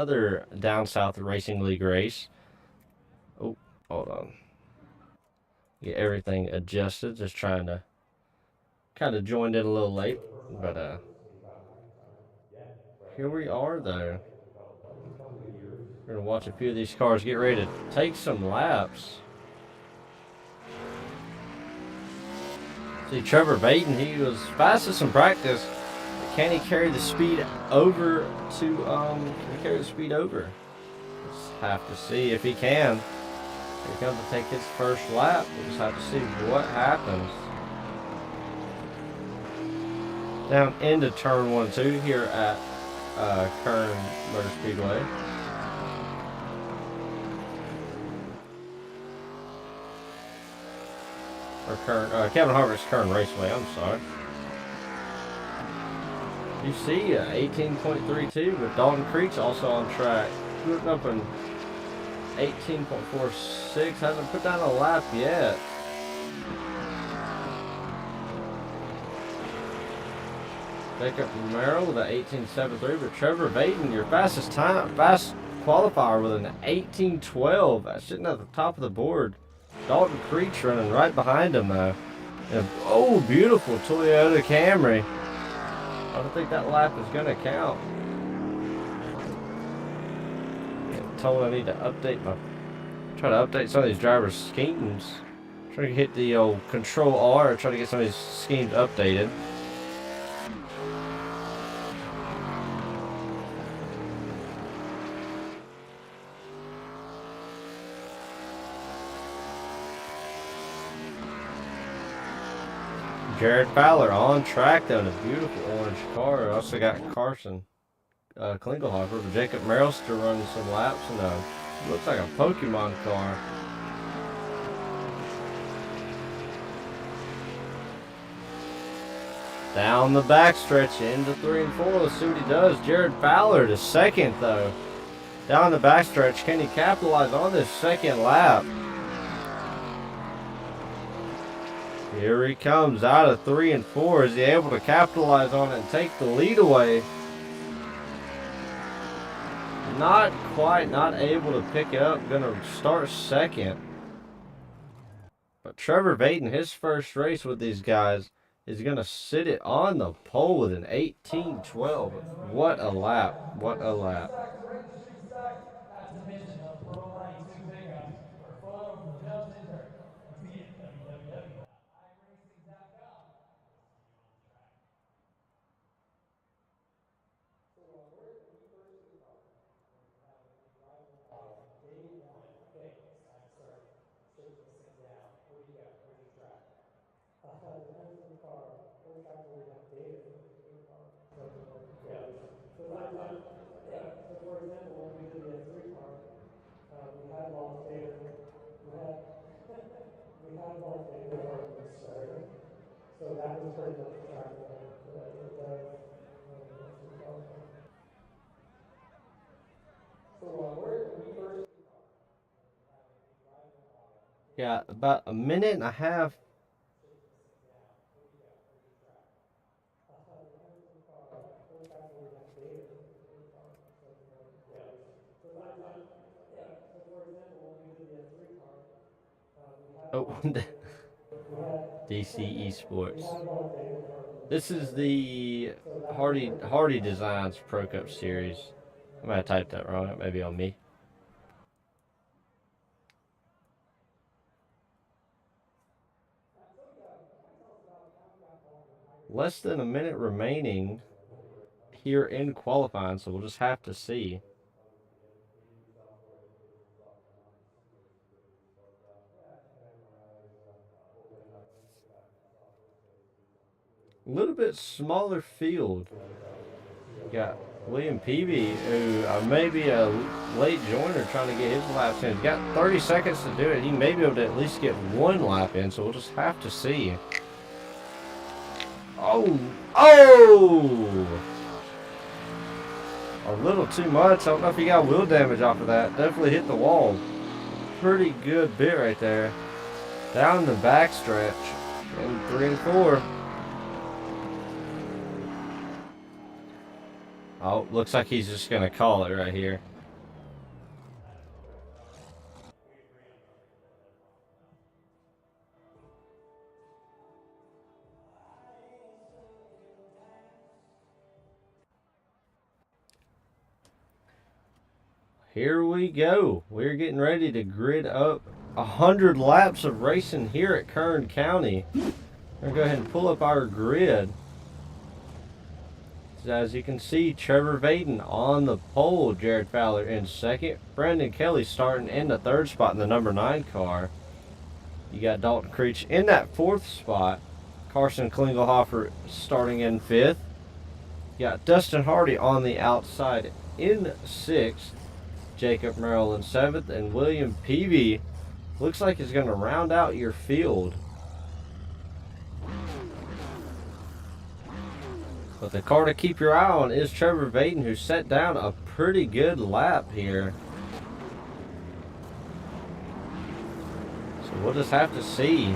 another Down South Racing League race. Oh, hold on. Get everything adjusted. Just trying to kind of joined in a little late, but here we are though. We're gonna watch a few of these cars get ready to take some laps. See, Trevor Baton, he was fastest in practice. Can he carry the speed over to, can he carry the speed over? Just have to see if he can. Here he comes to take his first lap. We'll just have to see what happens. Down into turn 1-2 here at Kern Motor Speedway. Or Kern, Kevin Harvick's Kern Raceway, I'm sorry. You see 18.32, but Dalton Creek's also on track. Putting up an 18.46, hasn't put down a lap yet. Jacob Merrill with an 18.73, but Trevor Baton, your fast qualifier with an 18.12. That's sitting at the top of the board. Dalton Creek's running right behind him though. And, oh, beautiful Toyota Camry. I don't think that lap is going to count. I'm told I need to try to update some of these drivers' schemes. Try to hit the old Control R, try to get some of these schemes updated. Jared Fowler on track though in a beautiful orange car. Also got Carson Klingelhofer, but Jacob Merrill still running some laps and looks like a Pokemon car. Down the backstretch into 3 and 4. Let's see what he does. Jared Fowler to second though. Down the backstretch, can he capitalize on this second lap? Here he comes out of 3 and 4. Is he able to capitalize on it and take the lead away? Not quite, not able to pick it up. Gonna start second. But Trevor Baton, his first race with these guys, is gonna sit it on the pole with an 18.12. What a lap. What a lap. Got about a minute and a half. Oh, DC Esports. This is the Hardy Designs Pro Cup Series. I might have typed that wrong. It may be on me. Less than a minute remaining here in qualifying, so we'll just have to see. A little bit smaller field. We got William Peavy, who may be a late joiner trying to get his laps in. He's got 30 seconds to do it. He may be able to at least get one lap in, so we'll just have to see. Oh! Oh! A little too much. I don't know if he got wheel damage off of that. Definitely hit the wall. Pretty good bit right there. Down the back stretch. In 3 and 4. Oh, looks like he's just going to call it right here. here we go. We're getting ready to grid up 100 laps of racing here at Kern County. We're going to go ahead and pull up our grid. As you can see, Trevor Vaden on the pole, Jared Fowler in second, Brandon Kelly starting in the third spot in the number 9 car. You got Dalton Creech in that fourth spot, Carson Klingelhofer starting in fifth. You got Dustin Hardy on the outside in sixth, Jacob Merrill in seventh, and William Peavy looks like he's going to round out your field. But the car to keep your eye on is Trevor Vaden, who set down a pretty good lap here. So we'll just have to see.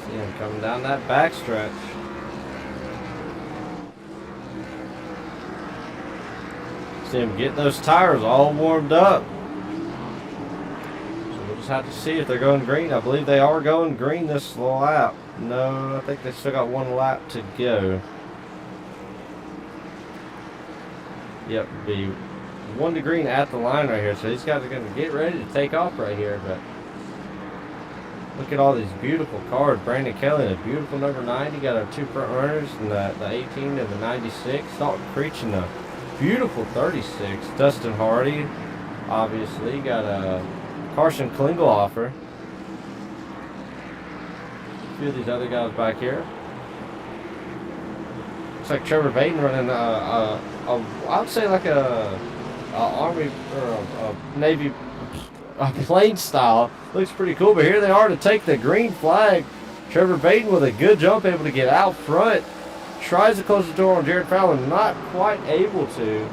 See him coming down that backstretch. See him getting those tires all warmed up. So we'll just have to see if they're going green. I believe they are going green this lap. No, I think they still got one lap to go. Yep, be 1 to green at the line right here. So these guys are going to get ready to take off right here. But look at all these beautiful cars. Brandon Kelly in a beautiful number 90. Got our 2 front runners in the 18 and the 96. Dalton Creech in the beautiful 36. Dustin Hardy, obviously. Got a Carson Klingelhofer. A few of these other guys back here. Looks like Trevor Vaden running I would say like a Army or a Navy plane style. Looks pretty cool, but here they are to take the green flag. Trevor Vaden with a good jump, able to get out front. Tries to close the door on Jared Fowler, not quite able to.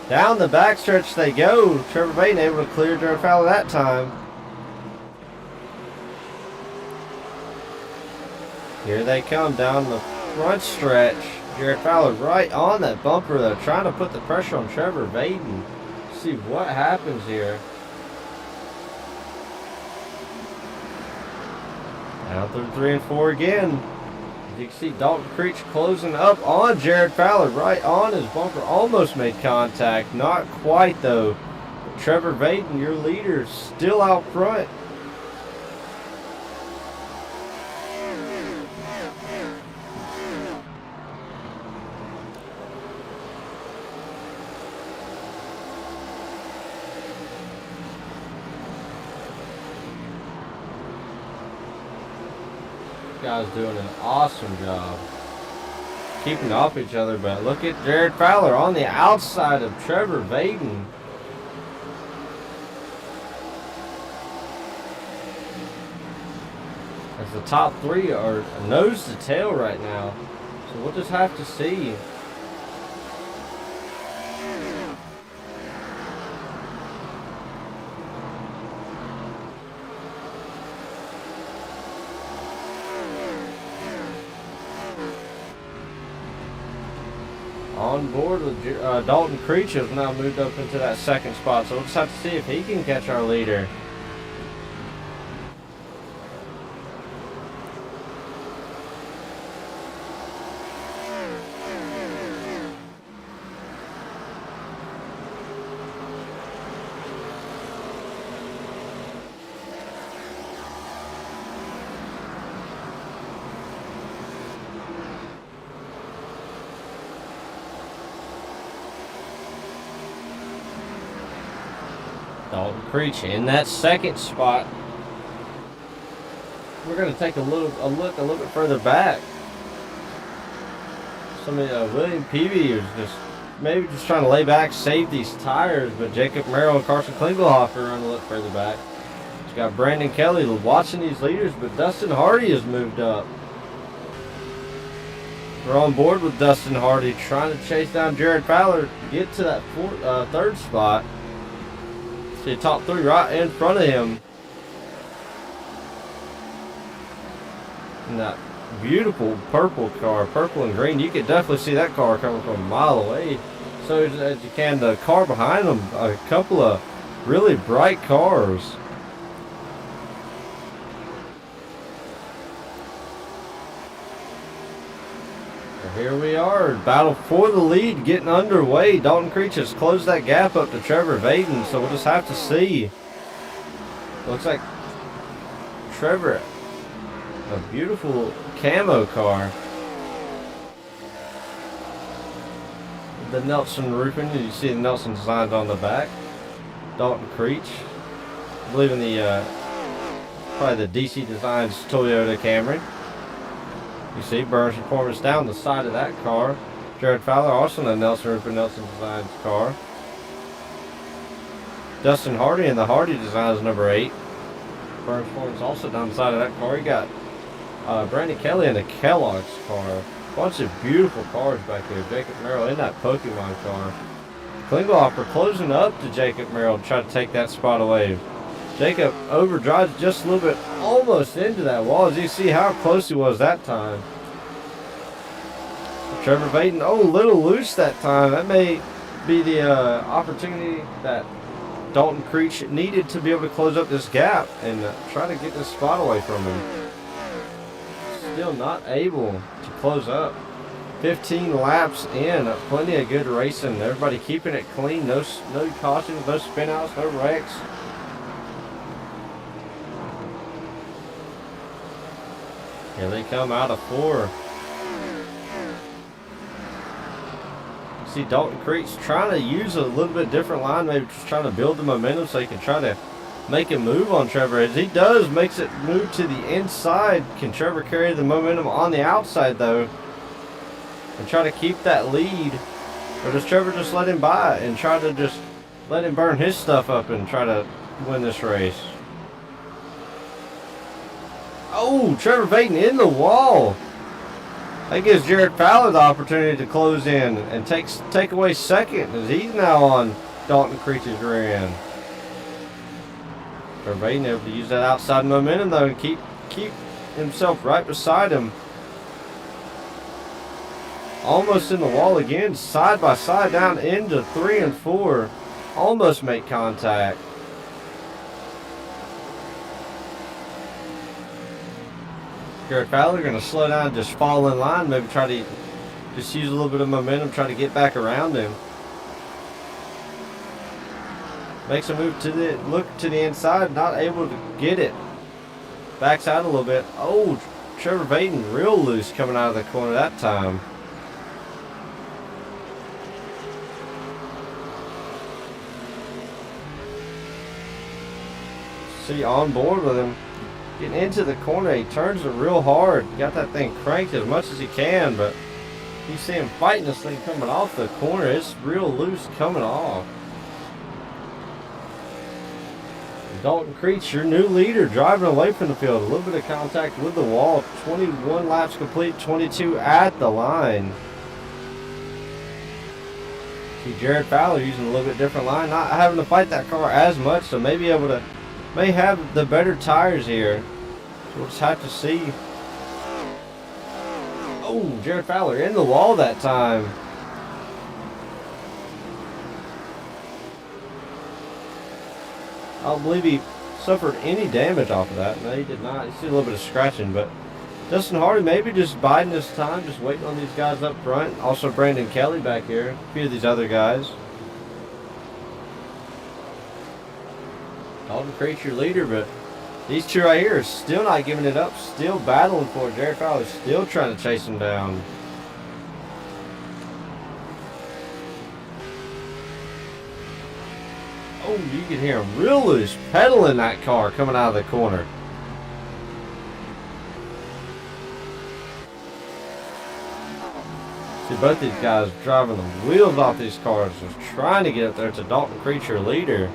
Down the backstretch they go. Trevor Vaden able to clear Jared Fowler that time. Here they come down the front stretch. Jared Fowler right on that bumper though, trying to put the pressure on Trevor Vaden. See what happens here. Down through 3 and 4 again. As you can see, Dalton Creech closing up on Jared Fowler, right on his bumper. Almost made contact, not quite though. But Trevor Vaden, your leader, still out front. Guys doing an awesome job keeping off each other, but look at Jared Fowler on the outside of Trevor Vaden. As the top 3 are nose to tail right now, so we'll just have to see. On board with Dalton Creech has now moved up into that second spot, so we'll just have to see if he can catch our leader. Dalton Creech in that second spot. We're going to take a look a little bit further back. William Peavy is maybe just trying to lay back, save these tires, but Jacob Merrill and Carson Klingelhofer run a little further back. He's got Brandon Kelly watching these leaders, but Dustin Hardy has moved up. We're on board with Dustin Hardy trying to chase down Jared Fowler to get to that third spot. See top 3 right in front of him. In that beautiful purple car, purple and green. You could definitely see that car coming from a mile away. So as you can, the car behind them, a couple of really bright cars. Here we are, battle for the lead getting underway. Dalton Creech has closed that gap up to Trevor Vaden, so we'll just have to see. Looks like Trevor, a beautiful camo car. The Nelson roofing, you see the Nelson designs on the back. Dalton Creech, I believe in the, probably the DC Designs Toyota Camry. You see Burns Performance down the side of that car. Jared Fowler also in the Nelson Roof and Nelson Designs car. Dustin Hardy in the Hardy Designs number 8. Burns Performance also down the side of that car. You got Brandon Kelly in the Kellogg's car. Bunch of beautiful cars back here. Jacob Merrill in that Pokemon car. Klingelhofer closing up to Jacob Merrill to try to take that spot away. Jacob overdrives just a little bit, almost into that wall. As you see how close he was that time. Trevor Vaden, a little loose that time. That may be the opportunity that Dalton Creech needed to be able to close up this gap and try to get this spot away from him. Still not able to close up. 15 laps in, plenty of good racing. Everybody keeping it clean, no cautions, no spin outs, no wrecks. Here they come out of 4. See Dalton Creech trying to use a little bit different line, maybe just trying to build the momentum so he can try to make a move on Trevor. As he does, makes it move to the inside. Can Trevor carry the momentum on the outside though and try to keep that lead? Or does Trevor just let him by and try to just let him burn his stuff up and try to win this race? Trevor Vaden in the wall. That gives Jared Fowler the opportunity to close in and take away second as he's now on Dalton Creech's rear end. Trevor Vaden able to use that outside momentum though and keep himself right beside him. Almost in the wall again, side by side down into 3 and 4. Almost make contact. Jared Fowler going to slow down, just fall in line, maybe try to just use a little bit of momentum, try to get back around him. Makes a move to the inside, not able to get it. Backs out a little bit. Trevor Vaden real loose coming out of the corner that time. See on board with him. Getting into the corner, he turns it real hard. Got that thing cranked as much as he can, but you see him fighting this thing coming off the corner. It's real loose coming off. Dalton Creech, your new leader, driving away from the field. A little bit of contact with the wall. 21 laps complete, 22 at the line. See Jared Fowler using a little bit different line, not having to fight that car as much, so may have the better tires here. So we'll just have to see. Jared Fowler in the wall that time. I don't believe he suffered any damage off of that. No, he did not. You see a little bit of scratching, but Dustin Hardy maybe just biding his time, just waiting on these guys up front. Also Brandon Kelly back here. A few of these other guys. Dalton Creech your leader, but these two right here are still not giving it up, still battling for it. Jared Fowler still trying to chase him down. You can hear him real loose pedaling that car coming out of the corner. See both these guys driving the wheels off these cars, just trying to get up there to Dalton Creech your leader.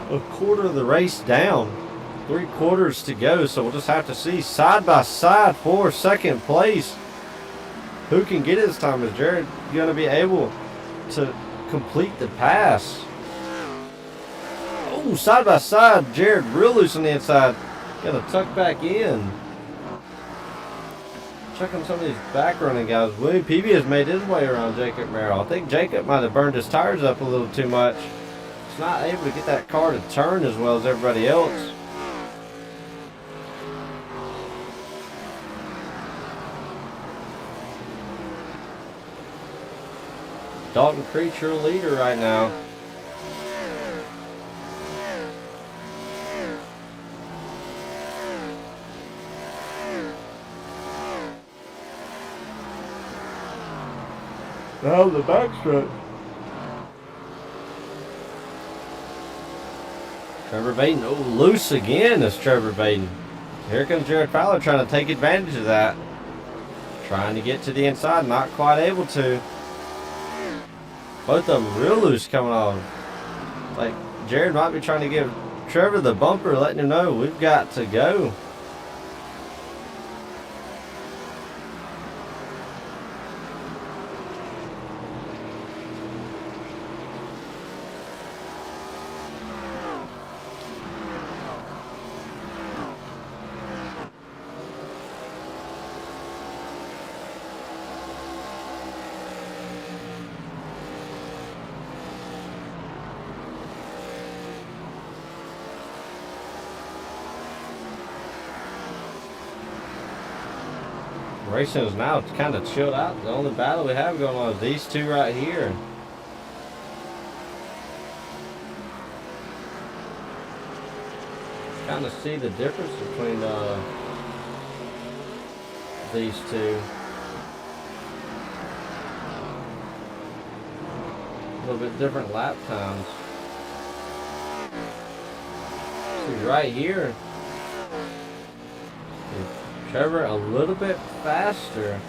A quarter of the race down, 3 quarters to go, so we'll just have to see side by side for second place. Who can get it this time? Is Jared going to be able to complete the pass? Oh, side by side. Jared real loose on the inside. Got to tuck back in. Checking some of these back running guys. William Peavy has made his way around Jacob Merrill. I think Jacob might have burned his tires up a little too much. He's not able to get that car to turn as well as everybody else. Dalton Creech, your leader right now. Now the backstretch. Trevor Baden, oh, loose again is Trevor Baden. Here comes Jared Fowler trying to take advantage of that. Trying to get to the inside, not quite able to. Both of them real loose coming off. Like, Jared might be trying to give Trevor the bumper, letting him know we've got to go. Racing is now kind of chilled out. The only battle we have going on is these two right here. Kind of see the difference between these two. A little bit different lap times. See right here. Trevor a little bit faster.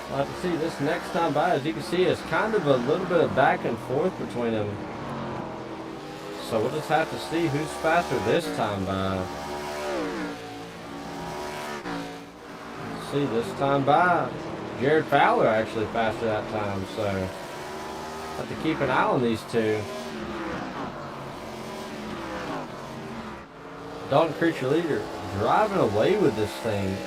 We'll have to see this next time by. As you can see, it's kind of a little bit of back and forth between them. So we'll just have to see who's faster this time by. Let's see this time by. Jared Fowler actually faster that time, so have to keep an eye on these two. Dalton Creature leader driving away with this thing.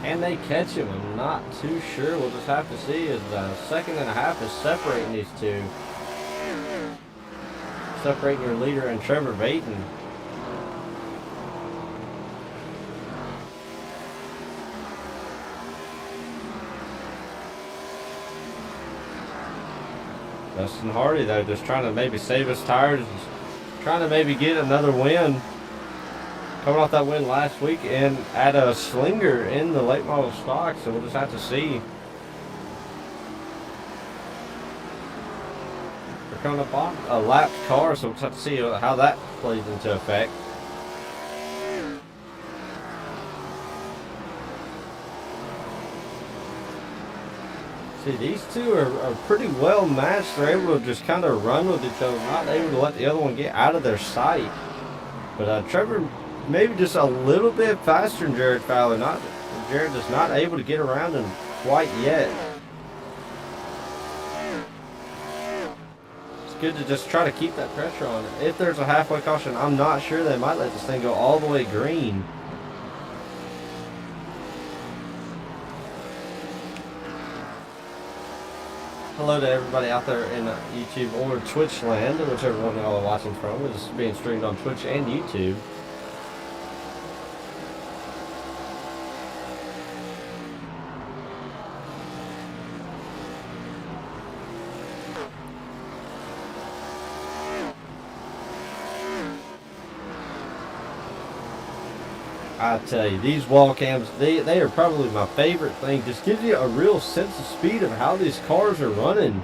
Can they catch him? I'm not too sure. We'll just have to see as the second and a half is separating these two. Separating your leader and Trevor Baton. Dustin Hardy though, just trying to maybe save his tires, trying to maybe get another win. Coming off that win last week and at a Slinger in the late model stock, so we'll just have to see. They're coming up on a lapped car, so we'll just have to see how that plays into effect. See, these two are pretty well matched. They're able to just kind of run with each other, not able to let the other one get out of their sight. But Trevor maybe just a little bit faster than Jared Fowler. Jared is not able to get around him quite yet. It's good to just try to keep that pressure on it. If there's a halfway caution, I'm not sure they might let this thing go all the way green. Hello to everybody out there in YouTube or Twitch land, whichever one y'all are watching from. It's being streamed on Twitch and YouTube. I tell you, these wall cams, they are probably my favorite thing. Just gives you a real sense of speed of how these cars are running.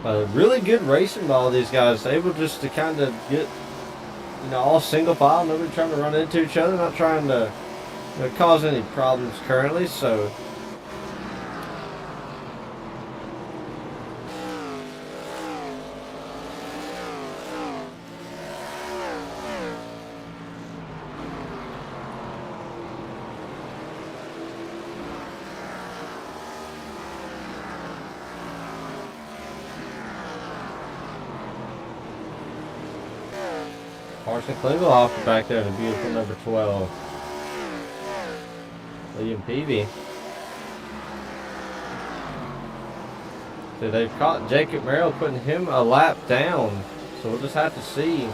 Really good racing by all these guys. Able just to kind of get, all single file. Nobody trying to run into each other. Not trying to cause any problems currently. So Carson Klingelhoff back there in the beautiful number 12. Liam Peavy. So they've caught Jacob Merrill putting him a lap down. So we'll just have to see.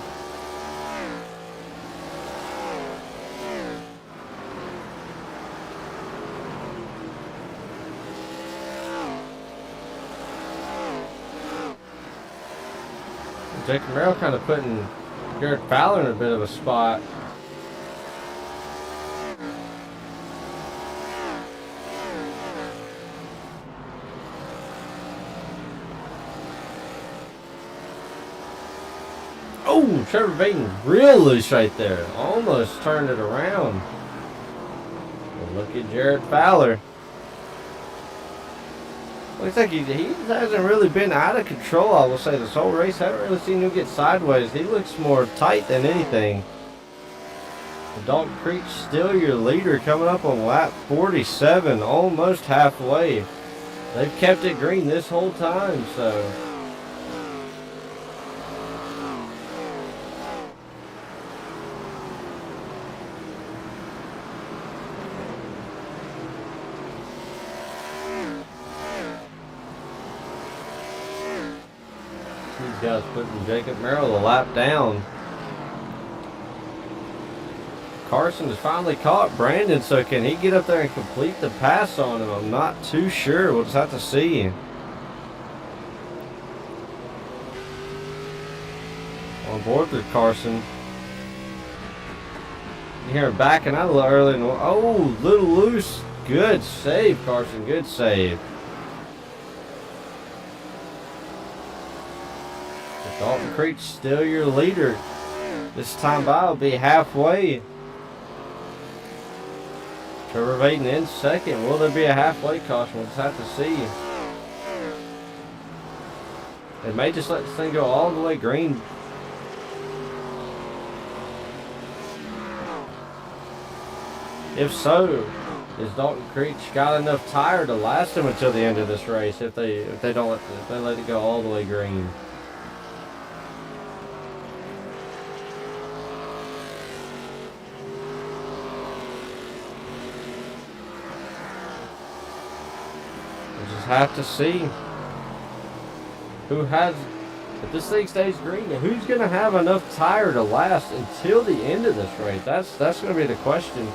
Jacob Merrill kind of putting Garrett Fowler in a bit of a spot. Oh, Trevor Baden real loose right there. Almost turned it around. Well, look at Jared Fowler. Looks like he hasn't really been out of control, I will say, this whole race. Haven't really seen him get sideways. He looks more tight than anything. Dalton Creek still your leader coming up on lap 47, almost halfway. They've kept it green this whole time, so... guys putting Jacob Merrill a lap down. Carson has finally caught Brandon, so can he get up there and complete the pass on him? I'm not too sure. We'll just have to see. On board with Carson. You hear him backing out a little early. Oh, little loose. Good save, Carson. Good save. Dalton Creek still your leader. This time by will be halfway. Trevor Vaden in second. Will there be a halfway caution? We'll just have to see. They may just let this thing go all the way green. If so, is Dalton Creek got enough tire to last them until the end of this race? If they let it go all the way green. Have to see who has, if this thing stays green, who's going to have enough tire to last until the end of this race. That's going to be the question.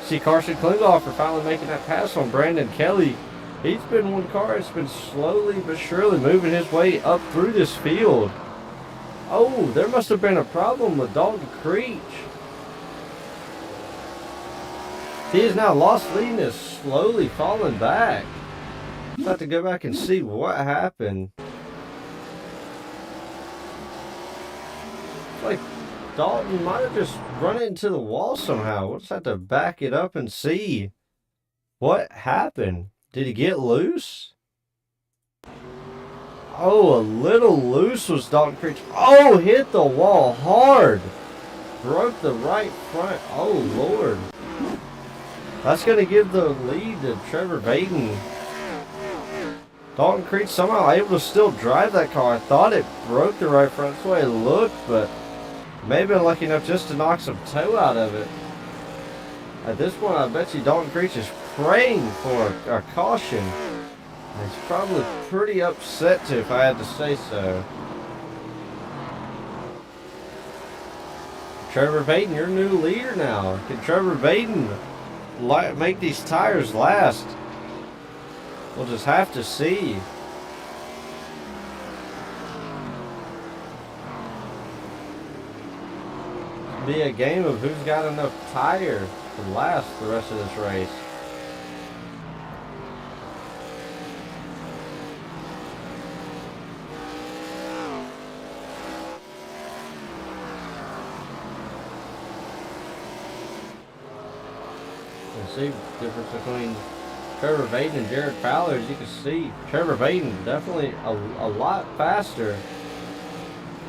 See Carson Klingelhofer finally making that pass on Brandon Kelly. He's been one car that's been slowly but surely moving his way up through this field. Oh, there must have been a problem with Dalton Creech. He has now lost lead and is slowly falling back. I'll have to go back and see what happened. It's like Dalton might have just run into the wall somehow. We'll just have to back it up and see what happened. Did he get loose? Oh, a little loose was Dalton Creech. Oh, hit the wall hard. Broke the right front. Oh, Lord. That's going to give the lead to Trevor Vaden. Dalton Creech somehow able to still drive that car. I thought it broke the right front. That's the way it looked, but may have been lucky enough just to knock some toe out of it. At this point, I bet you Dalton Creech is praying for a caution. He's probably pretty upset too, if I had to say so. Trevor Vaden, your new leader now. Can Trevor Vaden make these tires last? We'll just have to see. It'll be a game of who's got enough tire to last the rest of this race. You see the difference between Trevor Vaden and Jared Fowler, as you can see. Trevor Vaden definitely a lot faster.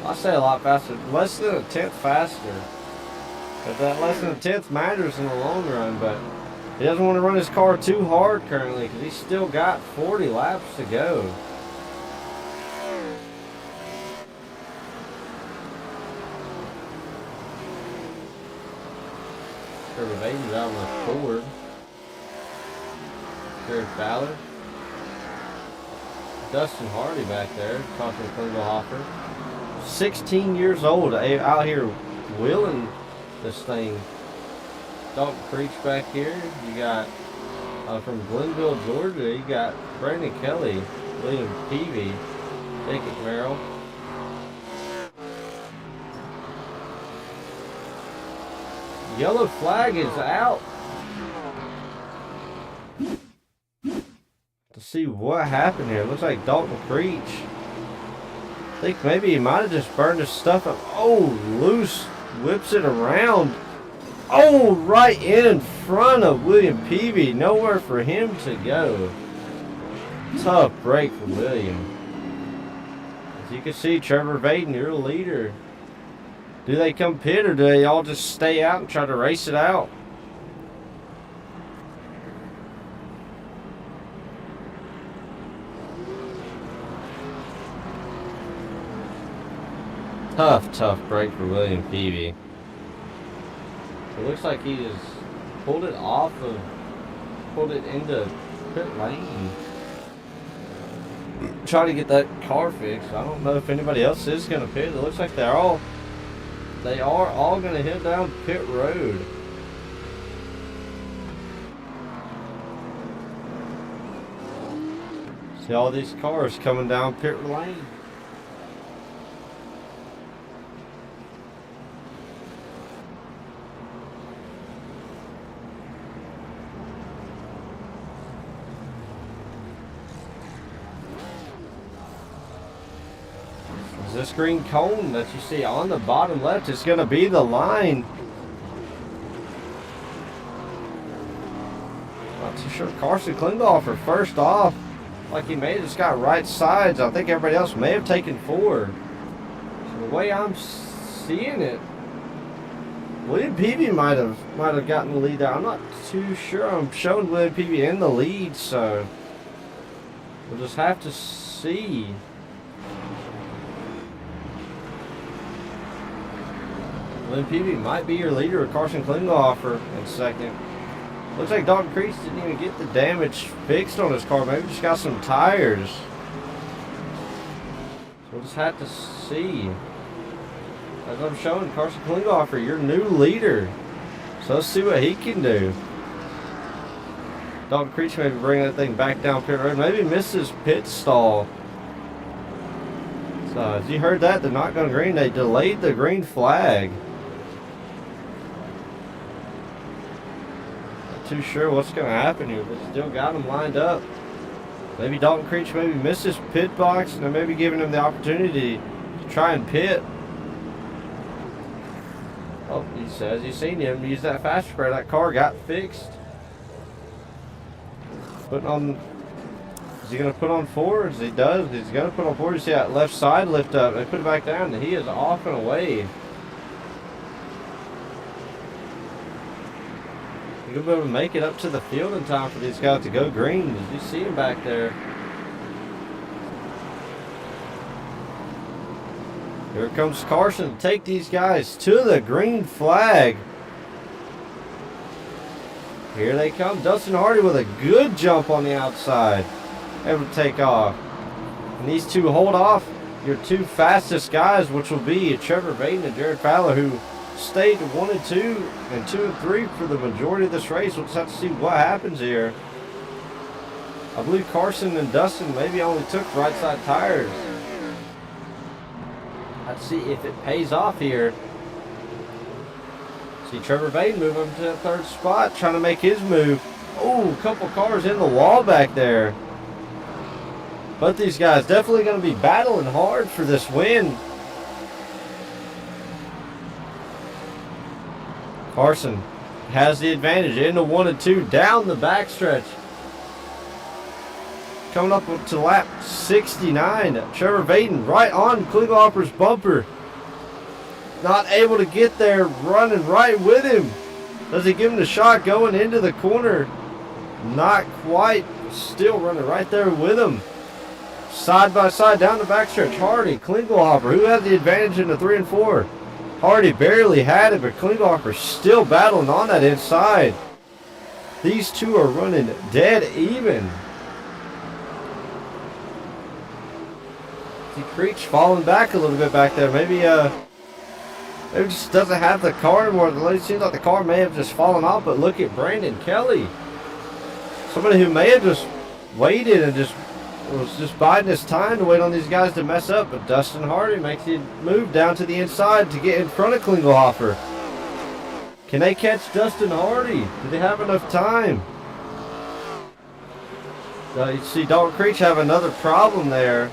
I say a lot faster, less than a tenth faster. But that less than a tenth matters in the long run, but he doesn't want to run his car too hard currently because he's still got 40 laps to go. Trevor Vaden's out on the forward. Jared Fowler. Dustin Hardy back there, talking to Klingelhofer. 16 years old, out here wheeling this thing. Dalton Creech back here. You got from Glenville, Georgia. You got Brandon Kelly, William Peavy, Jacob Merrill. Yellow flag is out. To see what happened here. Looks like Dalton Creech. I think maybe he might have just burned his stuff up. Oh, loose. Whips it around. Oh, right in front of William Peavy. Nowhere for him to go. Tough break for William. As you can see, Trevor Vaden, your leader. Do they come pit or do they all just stay out and try to race it out? Tough break for William Peavy. It looks like he just pulled it into pit lane. Try to get that car fixed. I don't know if anybody else is going to pit. It looks like they are all going to head down pit road. See all these cars coming down pit lane. This green cone that you see on the bottom left is going to be the line. Not too sure. Carson Klingelhofer first off, like he made it, just got right sides. I think everybody else may have taken forward. So the way I'm seeing it, William Peavy might have gotten the lead there. I'm not too sure. I'm showing William Peavy in the lead, so we'll just have to see. William Peavy might be your leader with Carson Klingelhofer in second. Looks like Dalton Creech didn't even get the damage fixed on his car. Maybe just got some tires. So we'll just have to see. As I'm showing, Carson Klingelhofer, your new leader. So let's see what he can do. Dalton Creech maybe bring that thing back down pit road. Maybe misses pit stall. So as you heard that, they're not going green. They delayed the green flag. Too sure what's going to happen here, but still got them lined up. Maybe Dalton Creech maybe missed his pit box, and they're maybe giving him the opportunity to try and pit. Oh, he says he's seen him use that fast spray. That car got fixed. Putting on. Is he going to put on forwards? He does. He's going to put on forwards. You see that left side lift up. They put it back down, and he is off and away. You'll be able to make it up to the field in time for these guys to go green. Did you see him back there? Here comes Carson to take these guys to the green flag. Here they come. Dustin Hardy with a good jump on the outside. Able to take off. And these two hold off your two fastest guys, which will be Trevor Vaden and Jared Fowler, who stayed 1 and 2 and 2 and 3 for the majority of this race. We'll just have to see what happens here. I believe Carson and Dustin maybe only took right side tires. Let's see if it pays off here. See Trevor Vaden move up to that third spot, trying to make his move. Oh, a couple cars in the wall back there. But these guys definitely going to be battling hard for this win. Carson has the advantage into 1 and 2 down the backstretch. Coming up to lap 69. Trevor Vaden right on Klingelhofer's bumper. Not able to get there, running right with him. Does he give him the shot going into the corner? Not quite. Still running right there with him. Side by side down the backstretch. Hardy, Klingelhofer, who has the advantage in the 3 and 4? Hardy barely had it, but Klinghoffer still battling on that inside. These two are running dead even. See Creech falling back a little bit back there. Maybe just doesn't have the car anymore. It seems like the car may have just fallen off, but look at Brandon Kelly. Somebody who may have just waited and was just biding his time to wait on these guys to mess up, but Dustin Hardy makes the move down to the inside to get in front of Klinghoffer. Can they catch Dustin Hardy? Do they have enough time? You see Dalton Creech have another problem there.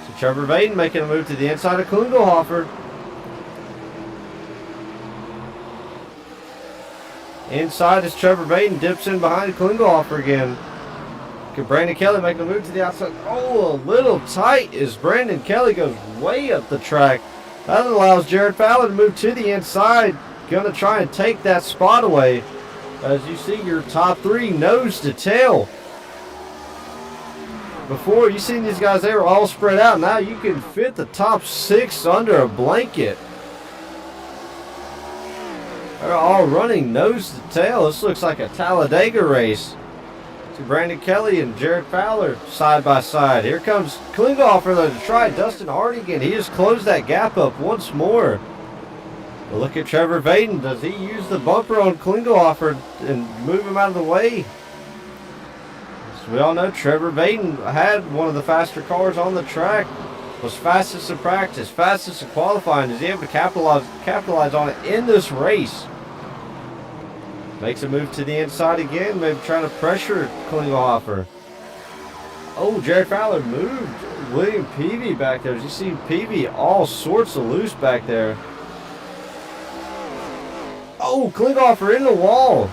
So Trevor Vaden making a move to the inside of Klinghoffer. Inside as Trevor Vaden dips in behind Klinghoffer again. Can Brandon Kelly make a move to the outside? Oh, a little tight as Brandon Kelly goes way up the track. That allows Jared Fowler to move to the inside. Gonna try and take that spot away. As you see your top three nose to tail. Before, you seen these guys, they were all spread out. Now you can fit the top six under a blanket. They're all running nose to tail. This looks like a Talladega race. See Brandon Kelly and Jared Fowler side by side. Here comes Klinghoffer though to try Dustin Hardy again. He just closed that gap up once more. But look at Trevor Vaden. Does he use the bumper on Klinghoffer and move him out of the way? As we all know, Trevor Vaden had one of the faster cars on the track. Was fastest in practice, fastest in qualifying. Is he able to capitalize on it in this race? Makes a move to the inside again, maybe trying to pressure Klinghoffer. Oh, Jared Fowler moved William Peavy back there. As you see Peavy all sorts of loose back there. Oh, Klinghoffer in the wall.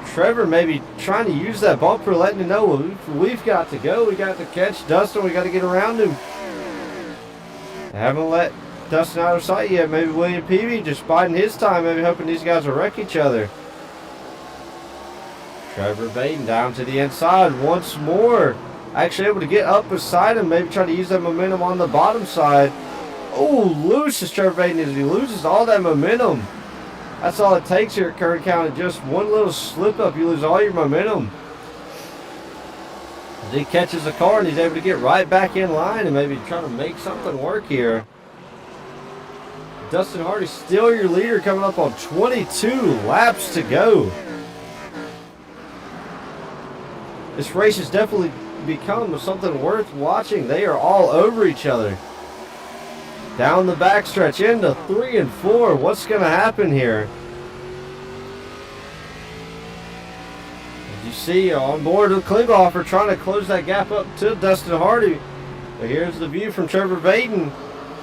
Trevor maybe trying to use that bumper, letting him know we've got to go. We got to catch Dustin. We got to get around him. They haven't let Dustin out of sight yet. Maybe William Peavy just biding his time, maybe hoping these guys will wreck each other. Trevor Vaden down to the inside once more. Actually able to get up beside him, maybe try to use that momentum on the bottom side. Oh, loose as Trevor Vaden is. He loses all that momentum. That's all it takes here at Kern County. Just one little slip up, you lose all your momentum. As he catches the car and he's able to get right back in line and maybe try to make something work here. Dustin Hardy still your leader, coming up on 22 laps to go. This race has definitely become something worth watching. They are all over each other. Down the backstretch into 3 and 4. What's going to happen here? As you see on board with Klinghoffer trying to close that gap up to Dustin Hardy. But here's the view from Trevor Vaden.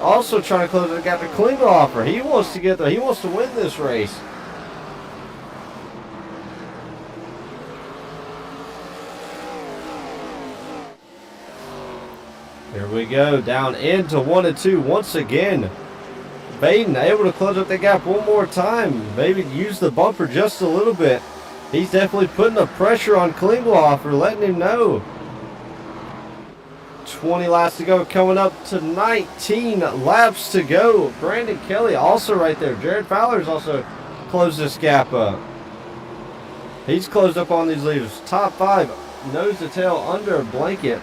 Also trying to close the gap to Klinghoffer. He wants to get there. He wants to win this race. Here we go, down into 1 and 2 once again. Vaden able to close up the gap one more time. Maybe use the bumper just a little bit. He's definitely putting the pressure on Klinghoffer, letting him know. 20 laps to go, coming up to 19 laps to go. Brandon Kelly also right there. Jared Fowler's also closed this gap up. He's closed up on these leaders. Top 5, nose to tail under a blanket.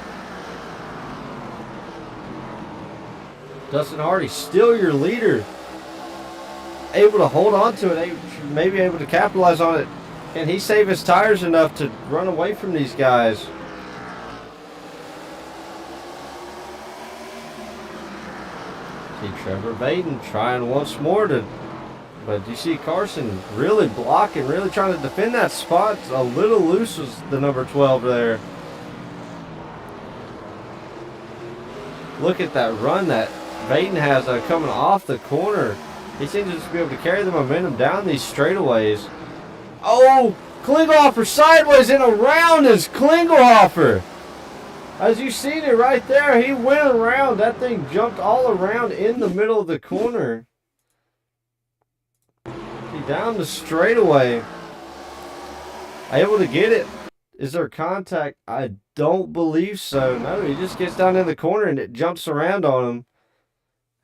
Dustin Hardy still your leader. Able to hold on to it, maybe able to capitalize on it. Can he save his tires enough to run away from these guys? See Trevor Vaden trying once more but you see Carson really blocking, really trying to defend that spot. A little loose was the number 12 there. Look at that run that Vaden has coming off the corner. He seems to just be able to carry the momentum down these straightaways. Oh, Klinghoffer sideways and around is Klinghoffer. As you seen it right there, he went around. That thing jumped all around in the middle of the corner. He down the straightaway. Able to get it. Is there contact? I don't believe so. No, he just gets down in the corner and it jumps around on him.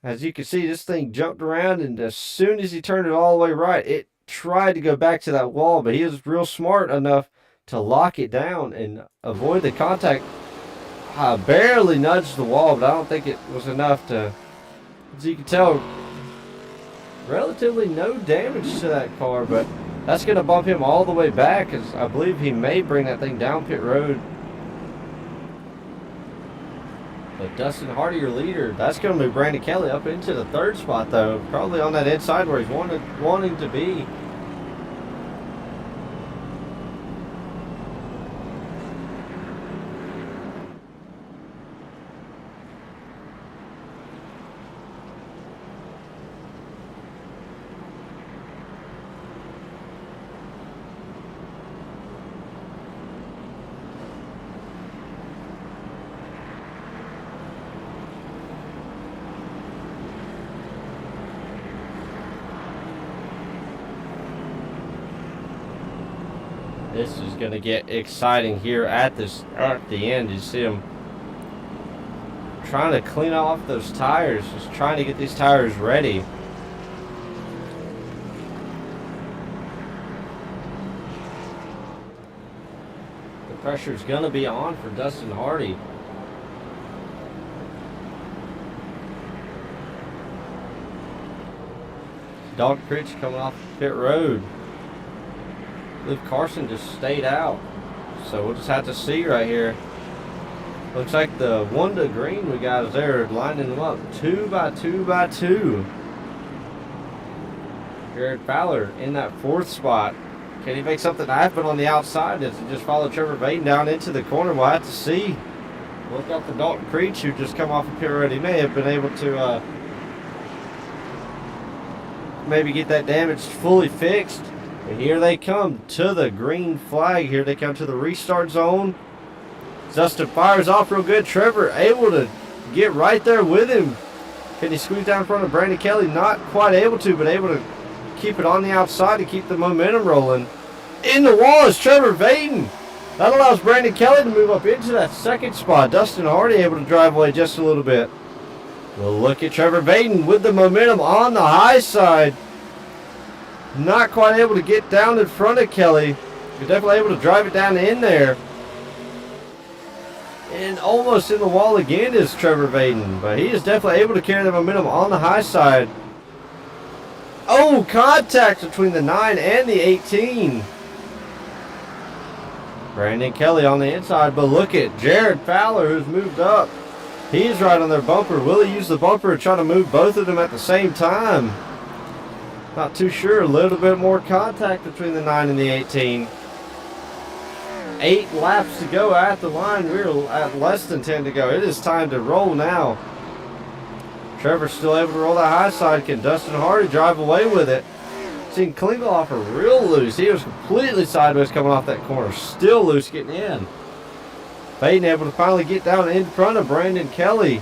As you can see, this thing jumped around, and as soon as he turned it all the way right, it tried to go back to that wall, but he was real smart enough to lock it down and avoid the contact. I barely nudged the wall, but I don't think it was enough to, as you can tell, relatively no damage to that car, but that's going to bump him all the way back, as I believe he may bring that thing down pit road. But Dustin Hardy, your leader, that's going to move Brandon Kelly up into the third spot, though. Probably on that inside where he's wanting to be. This is going to get exciting here at the end. You see him trying to clean off those tires, just trying to get these tires ready. The pressure is going to be on for Dustin Hardy. Dalton Creech coming off pit road. Liv Carson just stayed out, so we'll just have to see right here. Looks like the one to green we got is there, lining them up 2 by 2 by 2. Jared Fowler in that fourth spot. Can he make something happen on the outside? Does he just follow Trevor Vaden down into the corner? We'll have to see. Look out for Dalton Creech, who just come off of pit road. He may have been able to maybe get that damage fully fixed. And here they come to the green flag. Here they come to the restart zone. Dustin fires off real good. Trevor able to get right there with him. Can he squeeze down in front of Brandon Kelly? Not quite able to, but able to keep it on the outside to keep the momentum rolling. In the wall is Trevor Vaden. That allows Brandon Kelly to move up into that second spot. Dustin Hardy able to drive away just a little bit. We'll look at Trevor Vaden with the momentum on the high side. Not quite able to get down in front of Kelly. But definitely able to drive it down in there. And almost in the wall again is Trevor Vaden. But he is definitely able to carry the momentum on the high side. Oh, contact between the 9 and the 18. Brandon Kelly on the inside. But look at Jared Fowler, who's moved up. He's right on their bumper. Will he use the bumper and try to move both of them at the same time? Not too sure. A little bit more contact between the 9 and the 18. 8 laps to go at the line. We're at less than 10 to go. It is time to roll now. Trevor's still able to roll that high side. Can Dustin Hardy drive away with it? Seen Klingelhofer real loose. He was completely sideways coming off that corner. Still loose getting in. Vaden able to finally get down in front of Brandon Kelly.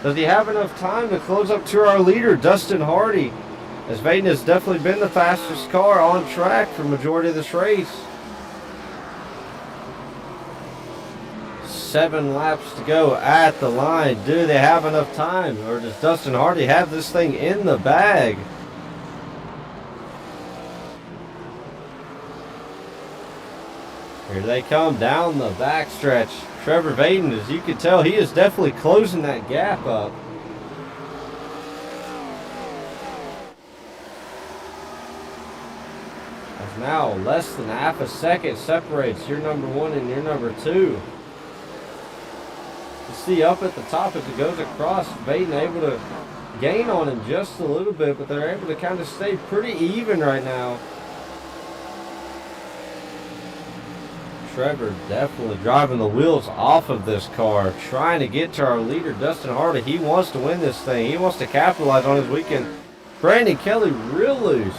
Does he have enough time to close up to our leader, Dustin Hardy? As Vaden has definitely been the fastest car on track for the majority of this race. 7 laps to go at the line. Do they have enough time? Or does Dustin Hardy have this thing in the bag? Here they come down the backstretch. Trevor Vaden, as you can tell, he is definitely closing that gap up. Now less than half a second separates your number 1 and your number 2. You see up at the top as it goes across, Vaden able to gain on him just a little bit, but they're able to kind of stay pretty even right now. Trevor definitely driving the wheels off of this car, trying to get to our leader, Dustin Hardy. He wants to win this thing. He wants to capitalize on his weekend. Brandon Kelly real loose.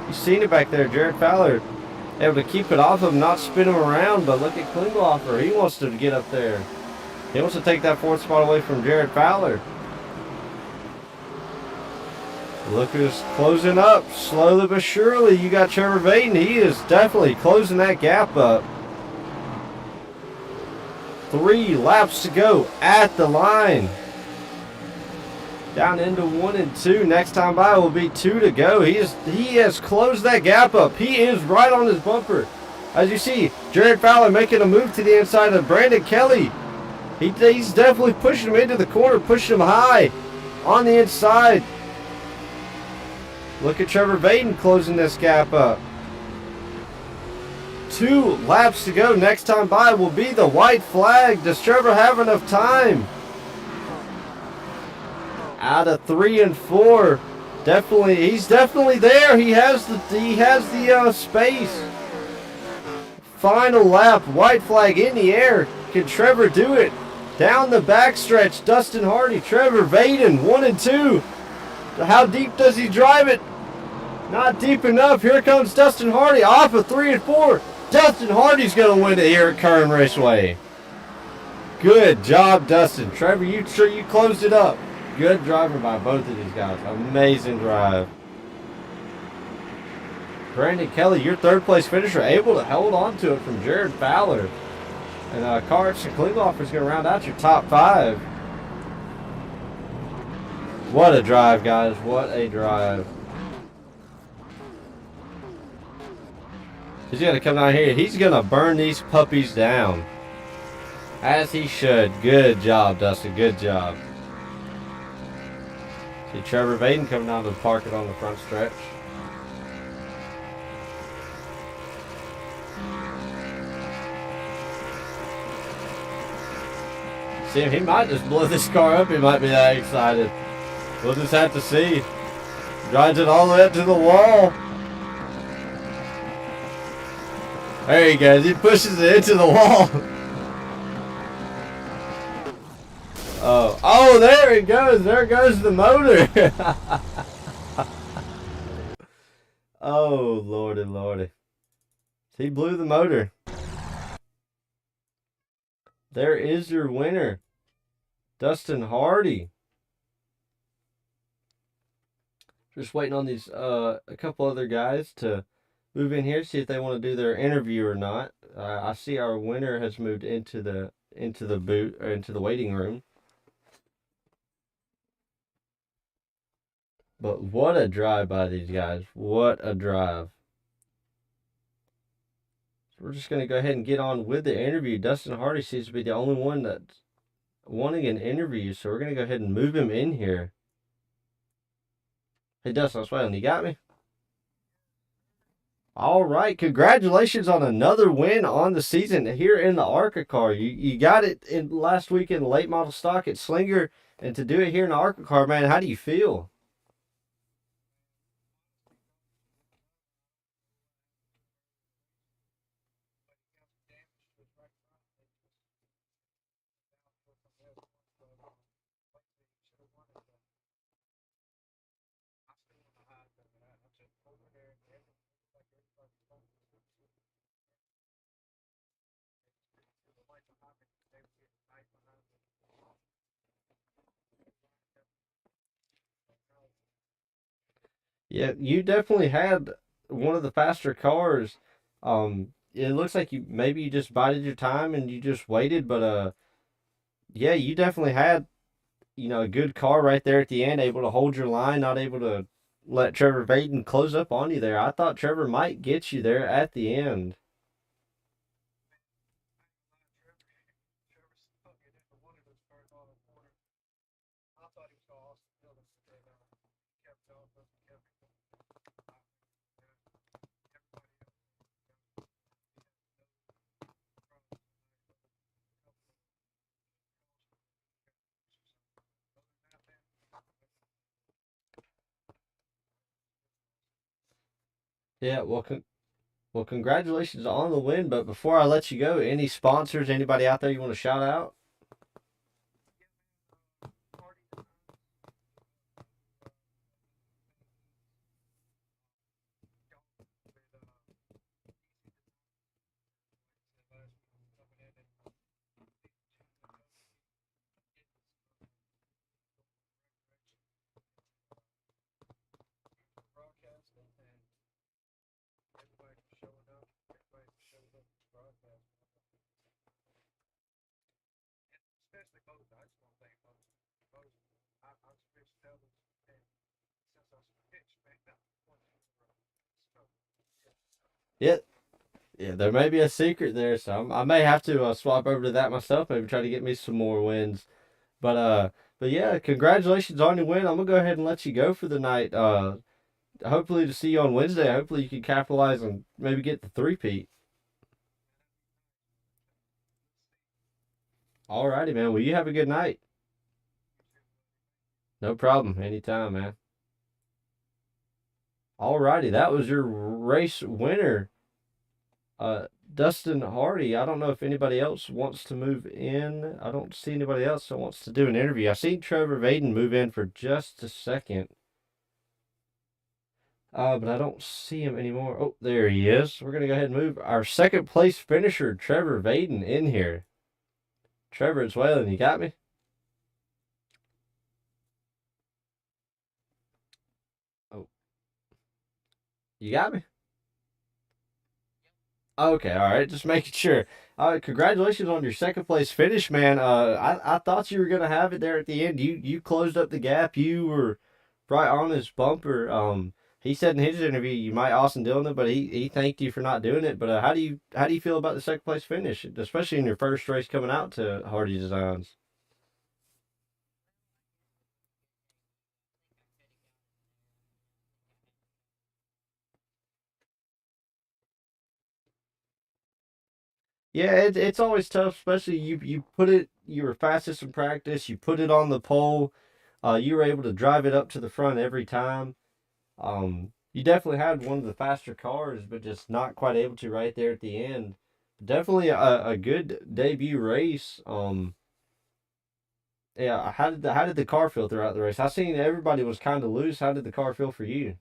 You've seen it back there. Jared Fowler able to keep it off of him, not spin him around, but look at Klingelhofer. He wants to get up there. He wants to take that 4th spot away from Jared Fowler. Look who's closing up. Slowly but surely, you got Trevor Vaden. He is definitely closing that gap up. 3 laps to go at the line. Down into 1 and 2. Next time by will be 2 to go. He has closed that gap up. He is right on his bumper. As you see, Jared Fowler making a move to the inside of Brandon Kelly. He's definitely pushing him into the corner, pushing him high on the inside. Look at Trevor Vaden closing this gap up. 2 laps to go. Next time by will be the white flag. Does Trevor have enough time? Out of 3 and 4. He's definitely there. He has the space. Final lap, white flag in the air. Can Trevor do it? Down the backstretch, Dustin Hardy, Trevor Vaden, 1 and 2. How deep does he drive it? Not deep enough. Here comes Dustin Hardy off of 3 and 4. Dustin Hardy's going to win it here at Kern Raceway. Good job, Dustin. Trevor, you closed it up. Good driving by both of these guys. Amazing drive. Brandon Kelly, your third place finisher, able to hold on to it from Jared Fowler. And Carson Klinghoff is going to round out your top 5. What a drive, guys. What a drive. He's going to come down here. He's going to burn these puppies down. As he should. Good job, Dustin. Good job. See Trevor Vaden coming down to park it on the front stretch. See, he might just blow this car up. He might be that excited. We'll just have to see. Drives it all the way up to the wall. There he goes. He pushes it into the wall. Oh, there it goes. There goes the motor. Oh, lordy, lordy. He blew the motor. There is your winner, Dustin Hardy. Just waiting on these a couple other guys to move in here, see if they want to do their interview or not. I see our winner has moved into the boot or into the waiting room. But what a drive by these guys! What a drive! We're just going to go ahead and get on with the interview. Dustin Hardy seems to be the only one that's wanting an interview, so we're going to go ahead and move him in here. Hey, Dustin, I was waiting. You got me? All right. Congratulations on another win on the season here in the ARCA car. You got it in last week in late model stock at Slinger, and to do it here in the ARCA car, man, how do you feel? Yeah, you definitely had one of the faster cars. It looks like maybe you just bided your time and you just waited, but yeah, you definitely had a good car right there at the end, able to hold your line, not able to let Trevor Vaden close up on you there. I thought Trevor might get you there at the end. Yeah, well, congratulations on the win. But before I let you go, any sponsors, anybody out there you want to shout out? Yeah, yeah, there may be a secret there, so I may have to swap over to that myself. Maybe try to get me some more wins. But uh, but yeah, congratulations on your win. I'm gonna go ahead and let you go for the night. Hopefully to see you on Wednesday. Hopefully you can capitalize and maybe get the three-peat. Alrighty, man. Well, you have a good night. No problem. Anytime, man. Alrighty, that was your race winner, Dustin Hardy. I don't know if anybody else wants to move in. I don't see anybody else that wants to do an interview. I seen Trevor Vaden move in for just a second. But I don't see him anymore. Oh, there he is. We're gonna go ahead and move our second place finisher, Trevor Vaden, in here. Trevor, it's Waylon. You got me? Oh, you got me? Okay, all right. Just making sure. Congratulations on your second place finish, man. I thought you were gonna have it there at the end. You closed up the gap. You were right on his bumper. He said in his interview you might Austin Dillon it, but he thanked you for not doing it. But how do you feel about the second place finish, especially in your first race coming out to Hardy Designs? Yeah, it's always tough, especially you put it. You were fastest in practice. You put it on the pole. You were able to drive it up to the front every time. You definitely had one of the faster cars, but just not quite able to right there at the end. Definitely a good debut race. Yeah. How did the car feel throughout the race? I seen everybody was kind of loose. How did the car feel for you?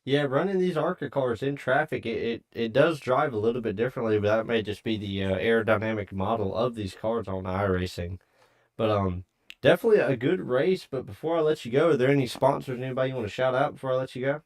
Yeah, running these ARCA cars in traffic, it does drive a little bit differently, but that may just be the aerodynamic model of these cars on iRacing. But definitely a good race. But before I let you go, are there any sponsors, anybody you want to shout out before I let you go?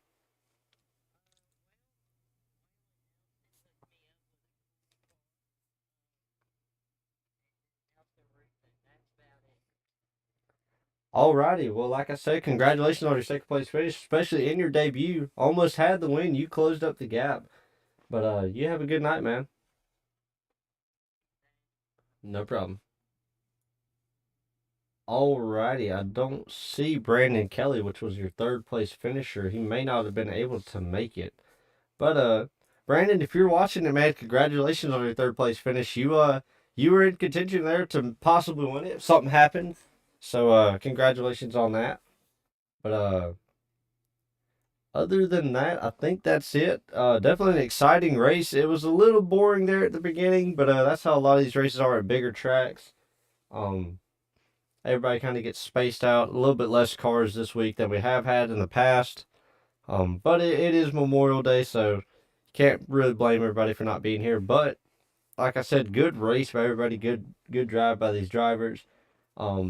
Alrighty, well, like I said, congratulations on your second place finish, especially in your debut. Almost had the win. You closed up the gap. But you have a good night, man. No problem. Alrighty, I don't see Brandon Kelly, which was your third place finisher. He may not have been able to make it. But Brandon, if you're watching it, man, congratulations on your third place finish. You were in contention there to possibly win it if something happened. So congratulations on that. But other than that, I think that's it. Definitely an exciting race. It was a little boring there at the beginning, but that's how a lot of these races are at bigger tracks. Um, Everybody kind of gets spaced out. A little bit less cars this week than we have had in the past. But it is Memorial Day, so can't really blame everybody for not being here. But like I said, good race by everybody. Good drive by these drivers. Um,